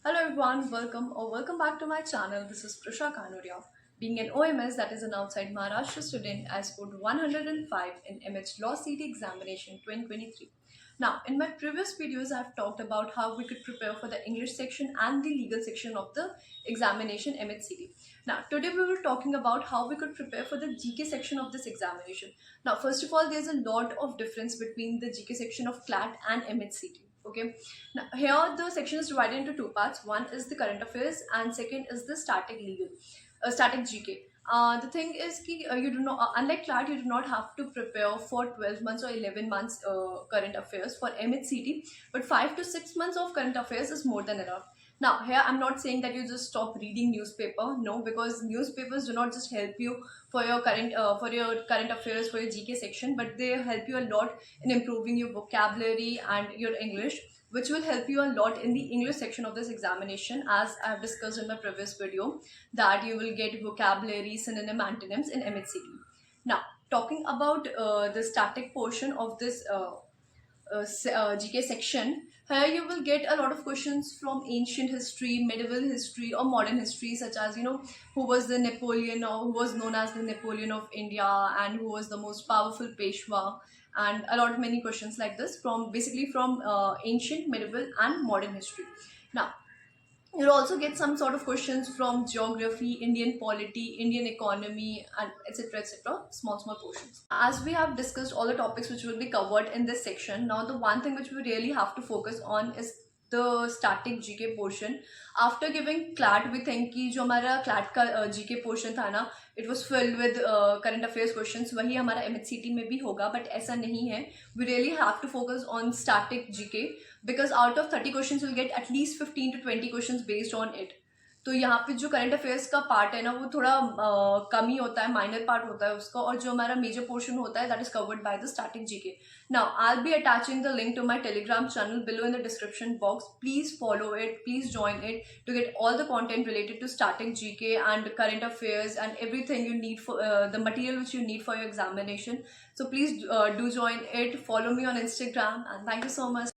Hello everyone, welcome back to my channel. This is Prusha Kanuria. Being an OMS, that is an outside Maharashtra student, I scored 105 in MH Law CT examination 2023. Now, in my previous videos, I've talked about how we could prepare for the English section and the legal section of the examination MHCT. Now, today we were talking about how we could prepare for the GK section of this examination. Now, first of all, there's a lot of difference between the GK section of CLAT and MHCT. Okay, now here the section is divided into two parts. One is the current affairs and second is the static GK. The thing is ki, you do not unlike CLAT, you do not have to prepare for 12 months or 11 months current affairs for MHCT, but 5 to 6 months of current affairs is more than enough. Now here I'm not saying that you just stop reading newspaper, no, because newspapers do not just help you for your current affairs, for your GK section, but they help you a lot in improving your vocabulary and your English, which will help you a lot in the English section of this examination, as I have discussed in my previous video, that you will get vocabulary, synonym, antonyms in MHCT. Now, talking about the static portion of this GK section, here you will get a lot of questions from ancient history, medieval history, or modern history, such as who was the Napoleon, or who was known as the Napoleon of India, and who was the most powerful Peshwa, and a lot of many questions like this from basically from ancient, medieval, and modern history. Now, you'll also get some sort of questions from geography, Indian polity, Indian economy, and etc. etc. Small portions. As we have discussed all the topics which will be covered in this section, now the one thing which we really have to focus on is the static GK portion. After giving CLAT, we think कि जो हमारा CLAT का GK portion था ना, it was filled with current affairs questions. वही हमारा MHCT में भी होगा, but ऐसा नहीं है. We really have to focus on static GK because out of 30 questions you'll get at least 15 to 20 questions based on it. तो यहाँ पे जो करंट अफेयर्स का पार्ट है ना, वो थोड़ा कम ही होता है, माइनर पार्ट होता है उसका, और जो हमारा मेजर पोर्शन होता है that is covered by the static GK. Now I will be attaching the link to my Telegram channel below in the description box. Please follow it, please join it to get all the content related to static GK and current affairs and everything you need for the material which you need for your examination. So please do join it, follow me on Instagram, and thank you so much.